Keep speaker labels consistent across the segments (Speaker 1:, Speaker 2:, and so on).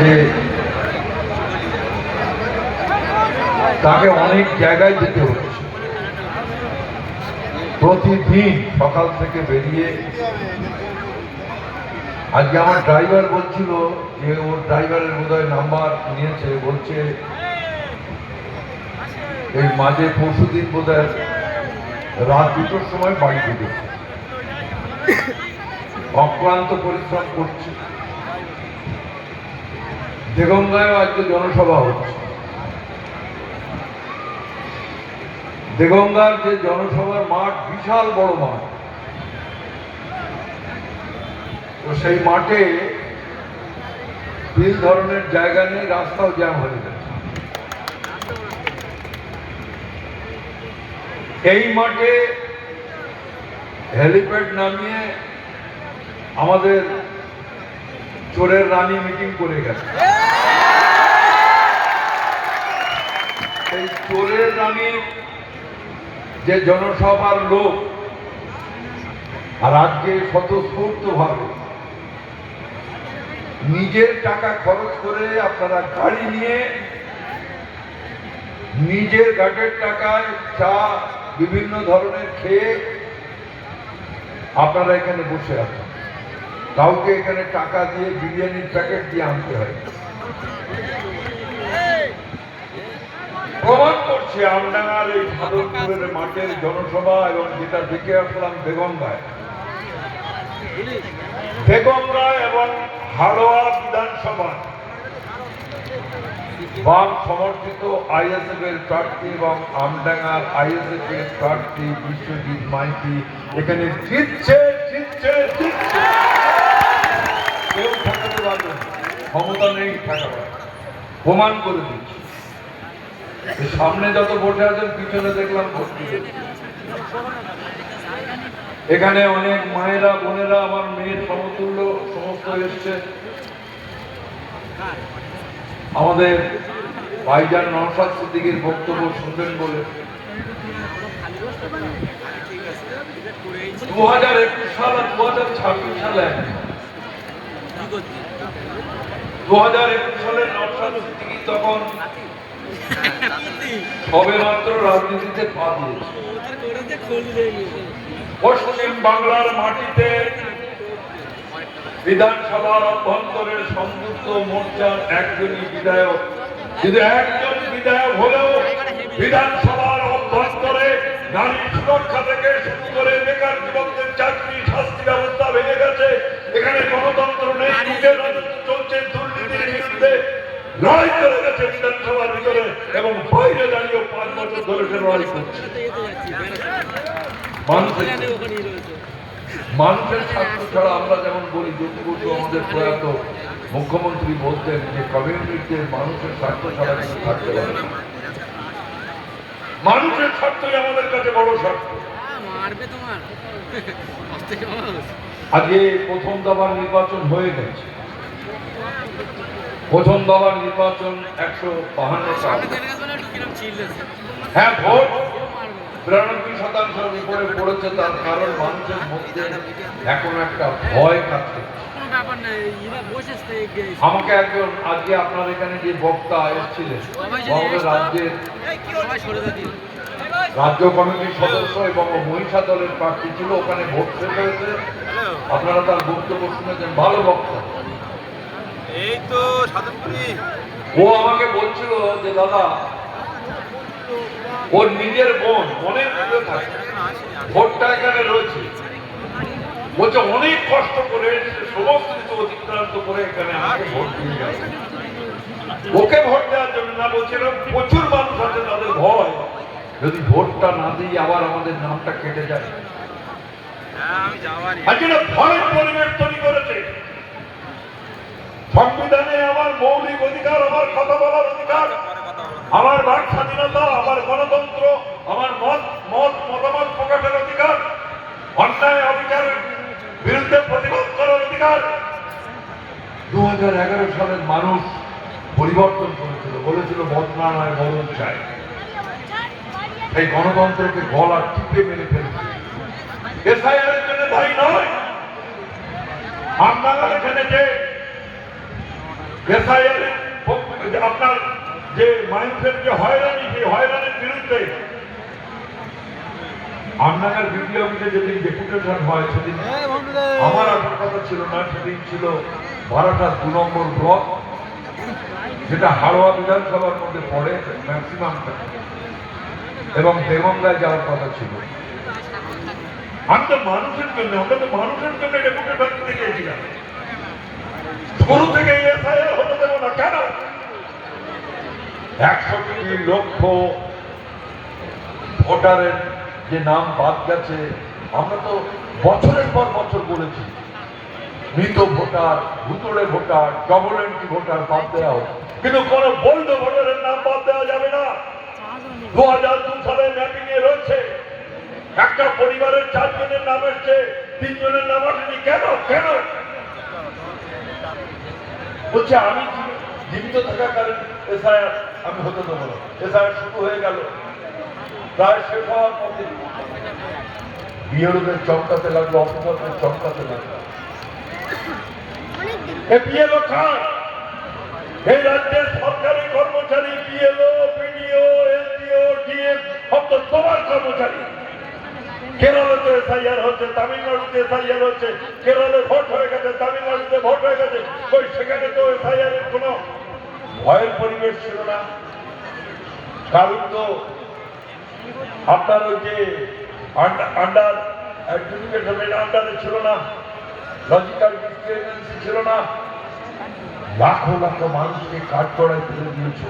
Speaker 1: যে তাকে অনেক জায়গায় যেতে হচ্ছে, প্রতিদিন সকাল থেকে বেরিয়ে। আজকে আমার ড্রাইভার বলছিল যে ওর ড্রাইভারের বোধহয় নাম্বার নিয়েছে, বলছে এই মাঝে পরশুদিন বোধহয় রাত 2টোর সময় বাড়ি ঢুকেছে, অক্লান্ত পরিশ্রম করছে। দেগঙ্গায়ও আজকে জনসভা হচ্ছে। দেগঙ্গার যে জনসভার মাঠ বিশাল বড় মাঠ, তো সেই মাঠে তিন ধরনের জায়গা নেই, রাস্তাও জ্যাম হয়ে গেছে। এই মাঠে হেলিপ্যাড নামিয়ে আমাদের চোরের রানী মিটিং করে গেছে। এই চোরের রানীর যে জনসভার লোক, আর আজকে স্বতঃস্ফূর্তভাবে নিজের টাকা খরচ করে আপনারা গাড়ি নিয়ে নিজের ঘাটের টাকায় চা বিভিন্ন ধরনের খেয়ে আপনারা এখানে বসে আছেন। কাউকে এখানে টাকা দিয়ে বিরিয়ানির প্যাকেট দিয়ে আনতে হয়। প্রমাণ করছে আমডাঙ্গার এই ভাদরপুরের মাঠের জনসভা এবং যেটা দেখে আসলাম বেগমগায় এবং হাড়োয়া বিধানসভা বাম সমর্থিত আইএসএফ এর প্রার্থী এবং আমডাঙ্গার আইএসএফ এর প্রার্থী বিশ্বজিৎ মাইতি এখানে জিতছে। কেউ ঠেকাতে পারবে না, ক্ষমতা নেই ঠেকাবার, প্রমাণ করে দিচ্ছে। সামনে যত ভোটে আছেন, পিছনে দেখলাম ভোট দিচ্ছে। এখানে অনেক মায়েরা বোনেরা, আমার মেয়ের সমতুল্য সমস্ত এসছে। আমাদের ভাইজান নওশাদ সিদ্দিকীর বক্তব্য শুনবেন বলে 2021 সাল আর 2026 সালে 2021 সালে নওশাদ সিদ্দিকী তখন সবে মাত্র রাজনীতিতে পা দিয়েছে। পশ্চিম বাংলার মাটিতে বিধানসভার অভ্যন্তরের সংযুক্ত মোর্চার একজনই বিধায়ক, কিন্তু একজন বিধায়ক হলেও বিধানসভার অভ্যন্তরে নারী সুরক্ষা থেকে শুরু করে বেকার যুবকদের চাকরি, শাস্তি ব্যবস্থা ভেঙে গেছে। এখানে গণতন্ত্র নেই, চলছে দুর্নীতির বিরুদ্ধে লড়াই করে গেছে বিধানসভার ভিতরে এবং বাইরে দাঁড়িয়েও 5 বছর ধরে লড়াই করছে। মানুষের স্বার্থ ছাড়া আমরা যেমন বলি, জ্যোতি বসু আমাদের প্রয়াত মুখ্যমন্ত্রী বলতেন যে কমিউনিটির মানুষের স্বার্থ ছাড়া কিছু থাকতে পারে না। মানুষের স্বার্থই আমাদের কাছে বড় স্বার্থ। আজকে প্রথম দফার নির্বাচন হয়ে গেছে। প্রথম দফার নির্বাচন 152টা। হ্যাঁ, ভোট 93% উপরে পড়েছে। তার কারণ মানুষের মধ্যে এখন একটা ভয় কাজ করছে। আমাকে একজন আজকে আপনার এখানে যে বক্তা এসেছিলেন, আমাদের রাজ্যের রাজ্য কমিটির সদস্য এবং মহিষা দলের প্রার্থী ছিল, ওখানে ভোট শেষ হয়েছে। আপনারা তার বক্তব্য শুনেছেন, ভালো বক্তা। ও আমাকে বলছিল যে দাদা, ওর নিজের বোন অনেক দূরে থাকে, ভোটটা এখানে রয়েছে, বলছে অনেক কষ্ট করে সমস্ত কিছু অতিক্রান্ত করে এখানে আমাকে ভোট দিয়ে গেছে। ওকে ভোট দেওয়ার জন্য না, বলছে প্রচুর মানুষ আছে, তাদের ভয় যদি ভোটটা না দিই আবার আমাদের নামটা কেটে যায়। ভয়ের পরিবেশ তৈরি করেছে। সংবিধানে আমার মৌলিক অধিকার, আমার কথা বলার অধিকার, আমার বাক স্বাধীনতা, আমার গণতন্ত্র, আমার মতামত প্রকাশের অধিকার, অন্যায় অবিচারের বিরুদ্ধে প্রতিবাদ করার অধিকার 2011 সালের মানুষ পরিবর্তন করেছিল, বলেছিল বদনা নয় বদল চাই। এই গণতন্ত্রকে গলা টিপে মেরে ফেলেছে। এসআইআর এর জন্য দায়ী নয়। আপনারা এখানে যে এসআইআর আপনার যে মানুষের যে হয়রানি, সেই হয়রানির বিরুদ্ধে আমনাগার বিডিও অফিসে যেদিন ডেপুটেশন হয় সেদিন আমার আসার কথা ছিল না, সেদিন ছিল বারাসাত 2 নম্বর ব্লক, যেটা হাড়োয়া বিধানসভার মধ্যে পড়ে ম্যাক্সিমামটা, এবং দেগঙ্গায় যাওয়ার কথা ছিল। আমি তো মানুষের জন্য, আমরা তো মানুষের জন্য ডেপুটেশন দিতে গিয়েছিলাম। শুরু থেকে এসআইআর হতে দেবো না কেন? 100 লক্ষ ভোটারের যে নাম বাদ গেছে, আমরা তো বছরের পর বছর বলেছি মৃত ভোটার, ভুতুড়ে ভোটার, ডবল এন্ট্রি ভোটার বাদ দেওয়া হোক, কিন্তু কোন বৈধ ভোটারের নাম বাদ দেওয়া যাবে না। 2002 সালে ম্যাপিং এ রয়েছে একটা পরিবারের 4 জনের নাম এসছে, 3 জনের নাম আসেনি। কেন? কেন বলছে আমি জীবিত থাকাকালীন এসআইআর আমি হতে দেবো না। এসআইআর শুরু হয়ে গেল, প্রায় শেষ হওয়ার পথে বিএলওদের চমকাতে লাগলো, অফিসারদের চমকাতে লাগলো। বিএলও খান এই রাজ্যের সরকারি কর্মচারী, বিএলও, বিডিও, এসডিও, ডিএম সব তো তোমার কর্মচারী। কেরলে এসআইআর হচ্ছে, তামিলনাড়ুতে এসআইআর হচ্ছে, কেরলে ভোট হয়ে গেছে, তামিলনাড়ুতে ভোট হয়ে গেছে, ওই সেখানে তো এসআইআর এর কোনো ভয়ের পরিবেশ ছিল না। কারণ তো আপনার ওই যে আন্ডার অ্যাডমিনিস্ট্রেশনের আন্ডারে ছিল না, লজিক্যাল ডিসক্রিমিনেন্সি ছিল না। লাখো লাখো মানুষকে কাজ করায় তুলে দিয়েছ,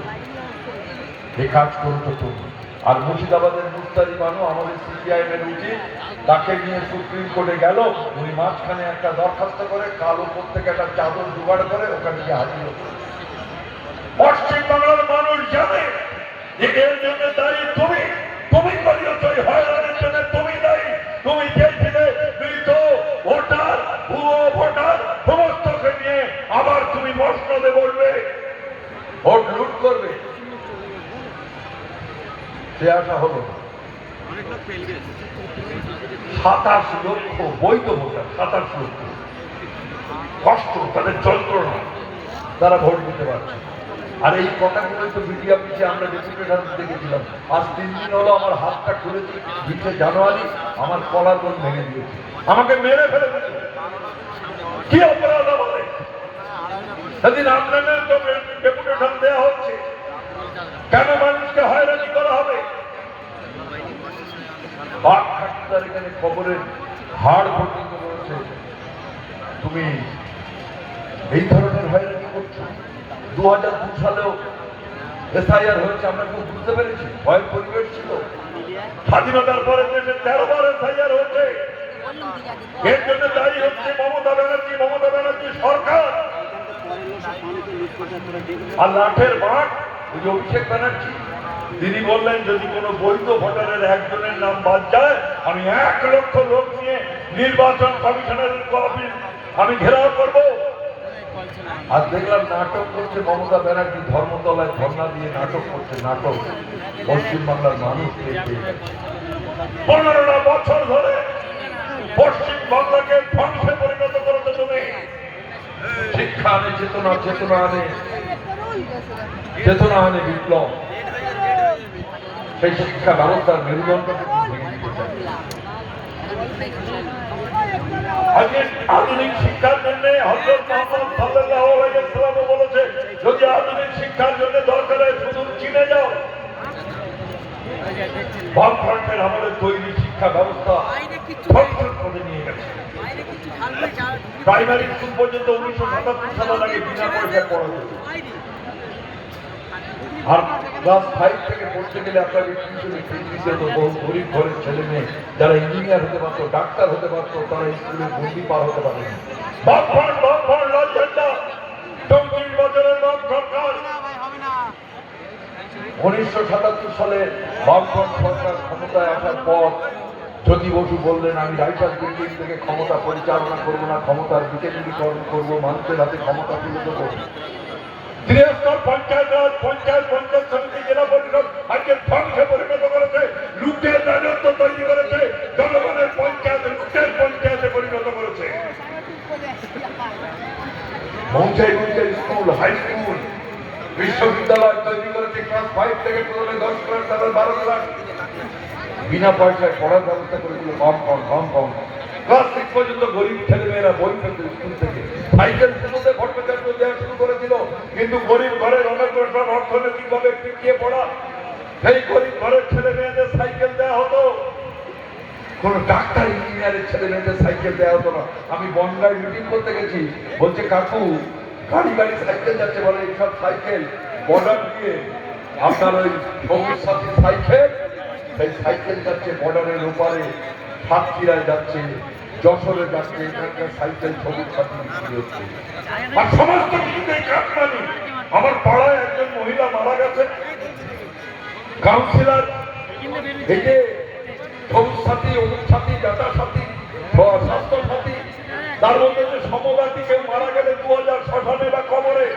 Speaker 1: এই কাজ করেছো তুমি। আর মুর্শিদাবাদের মুস্তারি বানু, আমাদের সিপিআইএম এর উচিত, তাকে নিয়ে সুপ্রিম কোর্টে গেল, উনি মাঝখানে একটা দরখাস্ত করে কালো থেকে একটা চাদর জোগাড় করে ওখানে গিয়ে হাজির হতো। পশ্চিম বাংলার মানুষ জানে যে এর জন্য দায়ী তুমি, তুমি করিয়েছ এই হয়রানির জন্য, তুমি দায়ী। তুমি চেয়েছিলে মৃত ভোটার, ভুয়ো ভোটার সমস্তকে নিয়ে আবার তুমি মসনদে বলবে, ভোট লুট করবে। সে আশা হলো না। 27 লক্ষ বৈধ ভোটার, 27 লক্ষ কষ্ট, তাদের যন্ত্রণা, তারা ভোট দিতে পারছে। আর এই কথাগুলোই তো বিডিও অফিসে আমরা ডেপুটেশন দিতে গেছিলাম। আজ 3 দিন হলো আমার হাতটা খুলেছি, 20 জানুয়ারি আমার কলার বোন ভেঙে দিয়েছে, আমাকে মেরে ফেলে দিয়েছে। কি অপরাধ আমাদের? সেদিন আপনাদের তো ডেপুটেশন দেওয়া হচ্ছে, কেন মানুষকে হয়রানি করা হবে? এখানে খবরের হাড় পর্যন্ত রয়েছে, তুমি এই ধরনের হয়রানি করছো। 2002 সালেও এসআইআর হয়েছে, আমরা খুব বুঝতে পেরেছি, ভয়ের পরিবেশ ছিল। স্বাধীনতার পরে দেশে 13 বার এসআইআর হয়েছে। এর জন্য দায়ী হচ্ছে মমতা ব্যানার্জি, মমতা ব্যানার্জি সরকার। আর লাঠের মাঠ ওই অভিষেক ব্যানার্জি, তিনি বললেন যদি কোনো বৈধ ভোটারের একজনের নাম বাদ যায়, আমি 1 লক্ষ লোক নিয়ে নির্বাচন কমিশনের অফিস আমি ঘেরাও করব। আর দেখলাম নাটক করছে মমতা ব্যানার্জি, ধর্মতলায় ধর্ণা দিয়ে নাটক করছে। নাটক পশ্চিমবাংলার মানুষ 15টা বছর ধরে পশ্চিমবাংলাকে ধ্বংসে পরিণত করেছে তুমি। শিক্ষা আনে চেতনা, চেতনা আনে, চেতনা আনে বিপ্লব। সেই শিক্ষা ব্যবস্থার মেরুদণ্ডকে আধুনিক শিক্ষার জন্য হযরত মুহাম্মদ সাল্লাল্লাহু আলাইহি ওয়াসাল্লাম বলেছে, যদি আধুনিক শিক্ষার জন্য দরকার হয় শুধু চীনে যাও। বামফ্রন্টের আমলে তৈরি শিক্ষা ব্যবস্থা ধ্বংসের পথে নিয়ে গেছে। প্রাইমারি স্কুল পর্যন্ত 1977 সাল আগে বিনা পয়সায় পড়ানো হতো। আর ক্লাস 5 থেকে পড়তে গেলে আপনাকে টিউশনি ফিস দিতে হতো। বহু গরিব ঘরের ছেলে মেয়ে যারা ইঞ্জিনিয়ার হতে পারতো, ডাক্তার হতে পারতো, তারা স্কুলে গন্ডি পার হতে পারেনি। 1977 সালে বামফ্রন্ট সরকার ক্ষমতায় আসার পর জ্যোতি বসু বললেন, আমি রাইটার্স বিল্ডিং থেকে ক্ষমতা পরিচালনা করবো না, ক্ষমতার বিকেন্দ্রীকরণ করবো, মানুষের হাতে ক্ষমতা তুলে দেবো। 73 পঞ্চায়েত রাজ, পঞ্চায়েত সমিতি, জেলা পরিষদ আজকে ধ্বংসে পরিণত করেছে। লুটের রাজত্ব তৈরি করেছে, জনগণের পঞ্চায়েত লুটের পঞ্চায়েতে পরিণত করেছে। মৌচাই স্কুল, হাই স্কুল বিশ্ববিদ্যালয় তৈরি করেছে, ক্লাস 5 থেকে প্রথমে 10 ক্লাস, তারপর 12 ক্লাস, বিনা পয়সায় পড়ার ব্যবস্থা করেছিল। কম ক্লাস 6 পর্যন্ত গরিব ছেলেমেয়েরা বই পেত স্কুল থেকে। সাইকেল পুজোতে ভট্টাচার্য দেওয়া শুরু করেছিল, কিন্তু গরিব ঘরের অনগ্রসর অর্থনৈতিকভাবে পিছিয়ে পড়া সেই গরিব ঘরের ছেলে মেয়েদের সাইকেল দেওয়া হতো। কোন ডাক্তার ইঞ্জিনিয়ারের ছেলে মেয়েদের সাইকেল দেওয়া হতো না। আমি বনগাঁয় মিটিং করতে গেছি, বলছে কাকু গাড়ি সাইকেল যাচ্ছে, বলে এইসব সাইকেল বর্ডার দিয়ে আপনার ওই সবুজ সাথী সাইকেল, সেই সাইকেল যাচ্ছে বর্ডারের ওপারে, সাতক্ষীরায় যাচ্ছে, যশোরে যাচ্ছে, এখানকার সাইকেল সবুজ সাথী বিক্রি হচ্ছে। আর সমস্ত কিছুতে কাটমানি। আমার পাড়ায় একজন মহিলা মারা গেছে, কাউন্সিলর এই যে সবুজ সাথী, অমুক সাথী, ডাটা সাথী, স্বাস্থ্য সাথী, তার মধ্যে যে সমবাদী কেউ মারা গেলে 2000 শ্মশানে বা কবরে।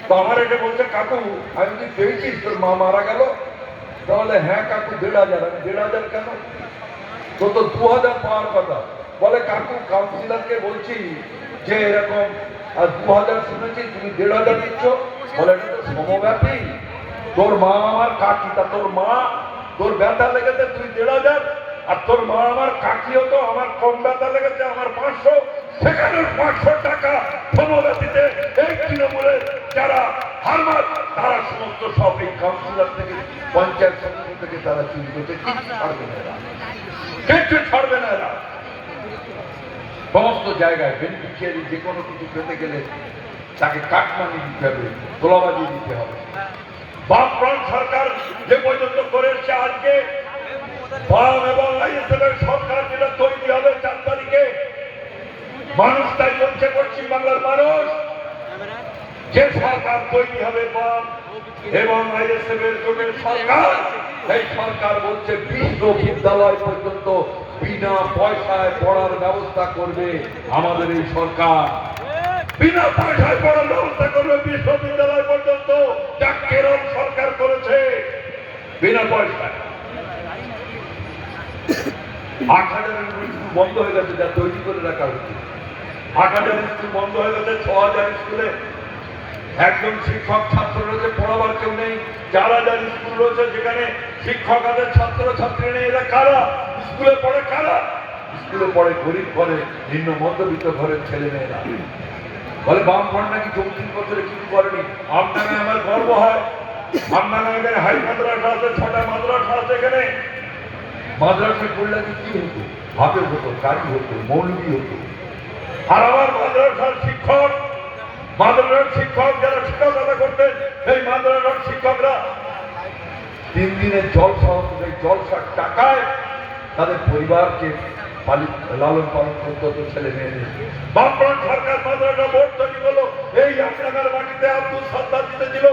Speaker 1: তো আমার একে বলছে কাকু আমি তুই পেয়েছিস তোর মা মারা গেল? তাহলে হ্যাঁ কাকু 1500। আমি 1500 কেন? তো 2000 পাওয়ার কথা। বলে কাকু কাউন্সিলরকে বলছি যে এরকম 2000 শুনেছি, তুমি 1500 দিচ্ছ। বলে এটা তো সমব্যাপী, তোর মা আমার কাকি, তা তোর মা তোর ব্যথা লেগেছে তুই 1500, আর তোর মা আমার কাকি হতো, আমার কম ব্যথা লেগেছে আমার 500, সেখানে 500 টাকা সমব্যাপীতে এই তৃণমূলের যারা হারমাত তারা সমস্ত সব এই কাউন্সিলর থেকে, পঞ্চায়েত সমিতি থেকে তারা চুরি করতে কিচ্ছু ছাড়বে না এরা। সমস্ত জায়গায় বেনিফিশিয়ারি যে কোনো কিছু পেতে গেলে তাকে কাটমানি দিতে হবে, তোলাবাজি দিতে হবে। বামফ্রন্ট সরকার যে পর্যন্ত করে এসছে, আজকে বাম এবং আইএসএফের সরকার যেটা তৈরি হবে 4 তারিখে, মানুষ তাই বলছে, পশ্চিমবাংলার মানুষ, যে সরকার তৈরি হবে বাম এবং আইএসএফের জোটের সরকার, এই সরকার বলছে বিশ্ববিদ্যালয় পর্যন্ত বিনা পয়সায় পড়ার ব্যবস্থা করবে আমাদের এই সরকার। বিনা পয়সায় পড়ার ব্যবস্থা করবে বিশ্ববিদ্যালয় পর্যন্ত, যা কেরল সরকার করেছে বিনা পয়সায়। 8000 স্কুল বন্ধ হয়ে গেছে, যা তৈরি করে রাখা হচ্ছে। 8000 স্কুল বন্ধ হয়ে গেছে, 6000 স্কুলে একজন শিক্ষক ছাত্র রয়েছে, পড়াবার কেউ নেই। 4000 স্কুল রয়েছে যেখানে শিক্ষক আছে, ছাত্র ছাত্রী নেই। এরা কারা? স্কুলে পড়ে কারা? স্কুলে পড়ে গরিব ঘরে, নিম্ন মধ্যবিত্ত ঘরের ছেলে মেয়েরা। বলে বামফ্রন্ট নাকি 34 বছরে কিছু করেনি। আপনাকে আমার গর্ব হয়, আপনাকে এখানে হাই মাদ্রাসা আছে, 6টা মাদ্রাসা আছে এখানে। মাদ্রাসায় পড়লে কি হতো? হাফেজ হতো, কারি হতো, মৌলবি হতো। আর আমার মাদ্রাসার শিক্ষক যারা শিক্ষকতা করতেন, এই মাদ্রাসার শিক্ষকরা 3 দিনের জলসা হতো, সেই জলসার টাকায় তাদের পরিবারকে লালন পালন করতে হতো ছেলে মেয়েদের। বামফ্রন্ট সরকার মাদ্রাসা বোর্ড তৈরি হলো, এই আপনার মাটিতে আব্দুল সাত্তার জিতেছিল,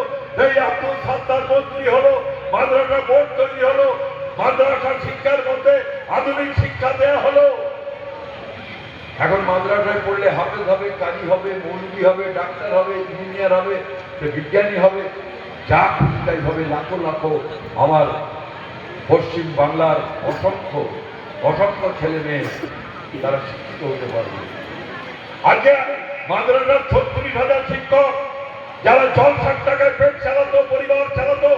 Speaker 1: এই আব্দুল সাত্তার মন্ত্রী হলো, মাদ্রাসা বোর্ড তৈরি হলো, মাদ্রাসার শিক্ষার মধ্যে আধুনিক শিক্ষা দেওয়া হলো। এখন মাদ্রাসায় পড়লে হাফেজ হবে, কাজী হবে, মৌলবি হবে, ডাক্তার হবে, ইঞ্জিনিয়ার হবে, বিজ্ঞানী হবে, যা খুশি তাই হবে। লাখো লাখো আমার পশ্চিম বাংলার অসংখ্য ছেলে মেয়ে তারা শিক্ষিত হতে পারবে। আজকে মাদ্রাসার 36,000 শিক্ষক যারা জলসার টাকায় পেট চালাতো, পরিবার চালাতো,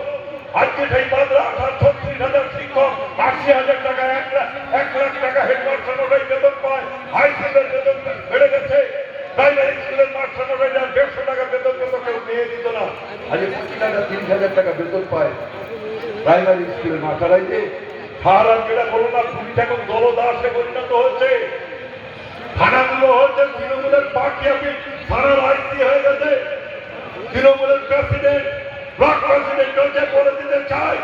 Speaker 1: আজকে সেই মাদ্রাসার 36,000 শিক্ষক 80,000 টাকা, 1 লাখ টাকা হেডমাস্টার মশাই বেতন পায়। হাই স্কুলের বেতন বেড়ে গেছে, প্রাইমারি স্কুলের মাস্টার মশাই 150 টাকা বেতন পেত, কেউ নিয়ে দিত না। আজকে 25,000 30,000 টাকা বেতন পায় প্রাইমারি স্কুলের মাস্টারাই। যে সারা যেটা বলো না, পুলিশ এখন দলদাসে পরিণত হচ্ছে। থানাগুলো হচ্ছে তৃণমূলের পার্টি অফিস, থানার আইসি হয়ে গেছে। তৃণমূলের প্রেসিডেন্ট, ব্লক প্রেসিডেন্ট হচ্ছে, বলে দিতে চাই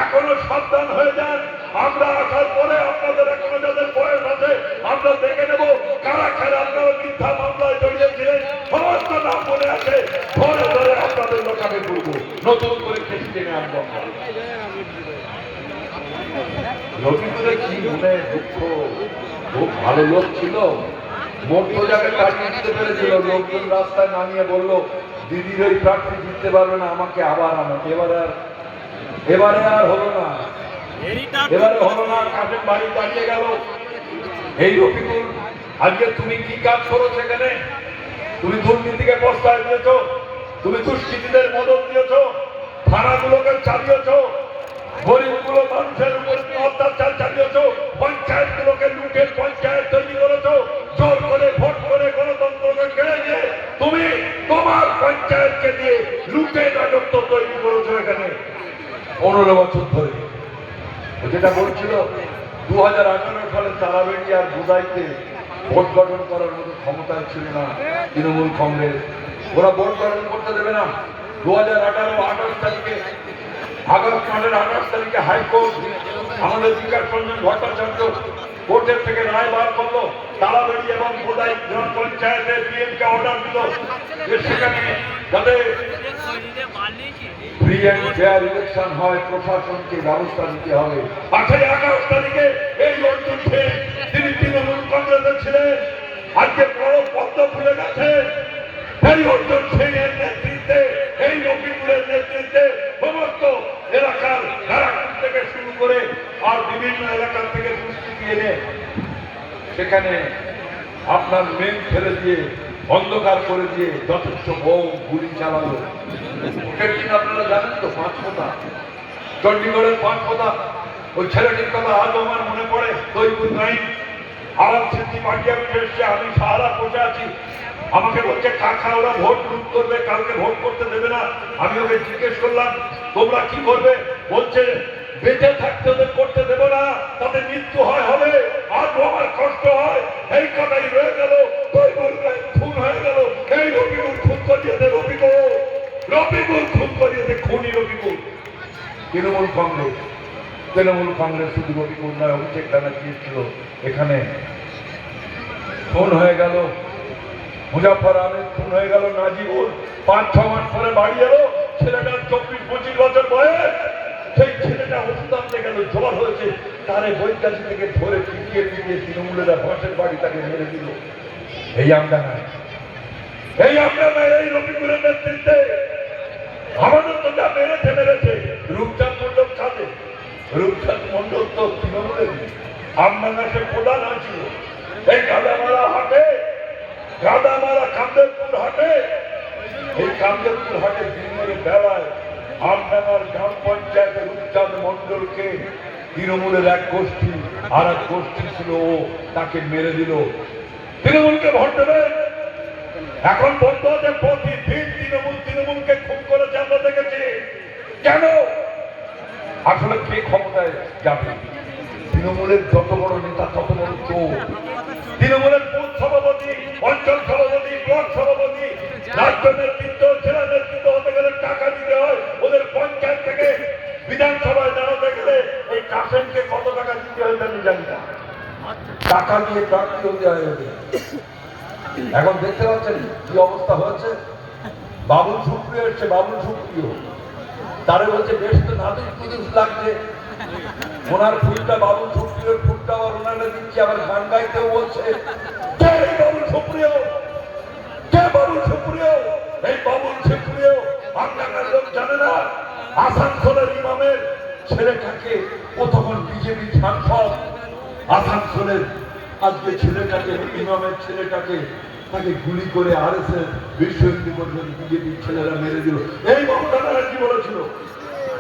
Speaker 1: এখনো সাবধান হয়ে যান। আমরা আসার পরে আপনাদের এখনো যাদের বয়স আছে আমরা দেখে নেব কারা কারা আপনারা মিথ্যা মামলায় জড়িয়েছিলেন, সমস্ত নাম মনে আছে, ধরে ধরে আপনাদের লোকাকে করবো, নতুন করে কেস টেনে আনবো। রবিপুরে কি মনে দুঃখ, খুব ভালো লোক ছিল, মর্তজাকে কাটিয়ে দিতে পেরেছিল। লোকজন রাস্তায় নামিয়ে বললো দিদির ওই প্রার্থী জিততে পারবে না, আমাকে আবার আনো। এবারে আর হলো না, কাঠের বাড়ি দাঁড়িয়ে গেল। এই রফিকুল, আজকে তুমি কি কাজ করো সেখানে? তুমি দুর্নীতিকে প্রশ্রয় দিয়েছ, তুমি দুষ্কৃতীদের মদত দিয়েছ, থানাগুলোকে চালিয়েছ, গরিবগুলো মানুষের উপর অত্যাচার চালিয়েছ, পঞ্চায়েতগুলোকে লুটের পঞ্চায়েত তৈরি করেছ, জোর করে ভোট করে গণতন্ত্রকে কেড়ে নিয়ে তুমি তোমার পঞ্চায়েতকে দিয়ে লুটে রাজত্ব তৈরি করেছ এখানে 15 বছর ধরে। যেটা বলছিল 2018 সালে তারাবেড়ি আর বুদাইতে ভোট গঠন করার মতো ক্ষমতায় ছিল না তৃণমূল কংগ্রেস, ওরা ভোট গঠন করতে দেবে না। 2018 তারিখে আগস্ট মাসের 28 তারিখে হাইকোর্ট আমাদের বিকাশ রঞ্জন ভট্টাচার্য কোর্টের থেকে রায় বার করলো, তারাবেড়ি এবং বোদাই গ্রাম পঞ্চায়েতের পিএমকে অর্ডার দিল যে সেখানে যাতে ফ্রি অ্যান্ড ফেয়ার ইলেকশন হয়, প্রশাসনকে ব্যবস্থা নিতে হবে। 28 তারিখে এই অর্জুন সিং, তিনি তৃণমূল কংগ্রেসের ছিলেন, আজকে বড় পদ্ম ফুলে গেছে। এই অর্জুন সিং এর নেতৃত্বে, এই রফিকুলের নেতৃত্বে সমস্ত এলাকার নারায়ণ থেকে শুরু করে আর বিভিন্ন এলাকার থেকে দুষ্কৃতী এনে সেখানে আপনার মেন ফেলে দিয়ে অন্ধকার করে দিয়ে যথেষ্ট বউ গুলি চালালো। ওটার দিন আপনারা জানেন তো 5 কথা, চণ্ডীগড়ের 5 কথা, ওই ছেলেটির কথা আজ আমার মনে পড়ে। তৈবুর নাই আরাম সিদ্ধি পাঠিয়ে এসছে, আমি সাহারা বসে আছি, আমাকে বলছে কাকা ওরা ভোট লুট করবে, কালকে ভোট করতে দেবে না। আমি ওকে জিজ্ঞেস করলাম তোমরা কি করবে, বলছে বেঁচে থাকতে ওদের করতে দেবো না, তাদের মৃত্যু হয় হবে, আর আমার কষ্ট হয়। এই কথাই রয়ে গেল, খুন হয়ে গেল, এই রবিকুল খুন করিয়েছে, রবিকুল খুন করিয়েছে, খুনি রবিকুল। তৃণমূল কংগ্রেস শুধু রবিকুল নয়, অভিষেক ব্যানার্জি ছিল এখানে, খুন হয়ে গেল মুজাফর আহমেদ, খুন হয়ে গেল নাজিবুল, 5-6 মাস পরে বাড়ি এলো, ছেলেটার 24-25 বছর বয়স, সেই ছেলেটা ওষুধ আনতে গেল, জ্বর হয়েছে, তারে বৈদ্যাসী থেকে ধরে পিটিয়ে তৃণমূলেরা বাঁশের বাড়ি তাকে মেরে দিল। এই আমডাঙ্গায় এই রবিকুলের নেতৃত্বে আমাদের তো যা মেরেছে। রূপচাঁদ মন্ডল কাঁদে, রূপচাঁদ মন্ডল তো তৃণমূলের, আমডাঙ্গা সে প্রধান হয়েছিল। এই গাদামারা কামদেবপুর হাটে, এই কামদেবপুর হাটে দিনের বেলায় আমডাঙ্গার গ্রাম পঞ্চায়েতের রূপচাঁদ মন্ডলকে তৃণমূলের এক গোষ্ঠী আর এক গোষ্ঠী ছিল, ও তাকে মেরে দিল। তৃণমূলকে ভোট দেবেন, এখন বন্ধ আছে, প্রতিদিন তৃণমূলকে খুন করেছে আমরা দেখেছি। কেন? আসলে কে ক্ষমতায় যাবে? তৃণমূলের যত বড় নেতা তত বড় চোর। তৃণমূলের বুথ সভাপতি, অঞ্চল সভাপতি, ব্লক সভাপতি, রাজ্য নেতৃত্ব, জেলা নেতৃত্ব হতে গেলে টাকা দিতে হয়। ওদের পঞ্চায়েত থেকে বিধানসভায় দাঁড়াতে গেলে এই কাসেমকে কত টাকা দিতে হয় আমি জানি না, টাকা দিয়ে প্রার্থী হতে হয় ওদের। এখন দেখতে পাচ্ছেন কি অবস্থা হয়েছে। বাবুল সুপ্রিয় এসছে, বাবুল সুপ্রিয়, তারে বলছে বেশ তো নাটক পুলিশ লাগছে, ওনার ফুলটা বাবুল সুপ্রিয়র ফুলটা আবার ওনারা দিচ্ছে, আবার গান গাইতেও বলছে। বাবুল সুপ্রিয়, কে বাবুল সুপ্রিয়? এই বাবুল সুপ্রিয় আপনার লোক জানে না, আসানসোলের ইমামের ছেলেটাকে, ও তখন বিজেপি সাংসদ, আসানসোলের আজকে ছেলেটাকে, ইমামের ছেলেটাকে তাকে গুলি করে আরএসএস বিশ্ব হিন্দু পরিষদ বিজেপির ছেলেরা মেরে দিল। এই মমতা ব্যানার্জি বলেছিল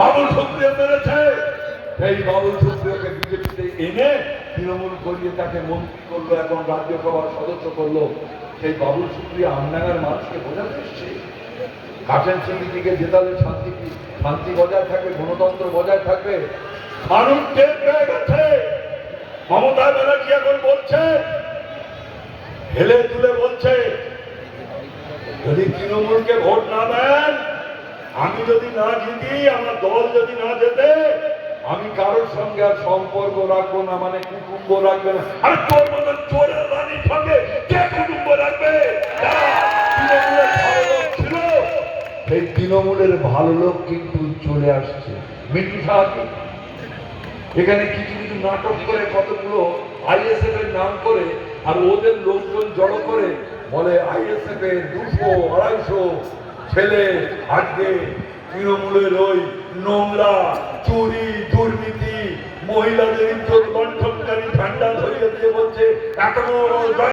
Speaker 1: বাবুল সুপ্রিয় মেরেছে। এই বাবুল সুপ্রিয়কে বিজেপিতে এনে তৃণমূল করিয়ে তাকে মন্ত্রী করলো, এখন রাজ্যসভার সদস্য করলো। সেই বাবুল সুপ্রিয় আমডাঙ্গার মানুষকে বোঝাতে এসছে কাশেম সিদ্দিকীকে জেতালে শান্তি বজায় থাকবে, গণতন্ত্র বজায় থাকবে। মানুষ টের পেয়ে গেছে। মমতা ব্যানার্জি এখন বলছে, হেলে তুলে বলছে, যদি তৃণমূলকে ভোট না দেন, আমি যদি না জিতি, আমার দল যদি না জেতে, আমি কারোর সঙ্গে আর সম্পর্ক রাখবো না, মানে কুটুম্ব রাখবে না। আর তোর মতন চোরের রানীর সঙ্গে কে কুটুম্ব রাখবে? তৃণমূলের ভালো লোক ছিল, সেই তৃণমূলের ভালো লোক কিন্তু চলে আসছে। মিন্টু সাহায্য এখানে কিছু কিছু নাটক করে কতগুলো আইএসএফ এর নাম করে, আর ওদের লোকজন জড়ো করে বলে আইএসএফ এর 200-250 ছেলে আজকে তৃণমূলের ওই নোংরা চুরি দুর্নীতি মহিলাদের ইজ্জত লণ্ঠনকারী ঝান্ডা ধরিয়ে দিয়ে বলছে এখনো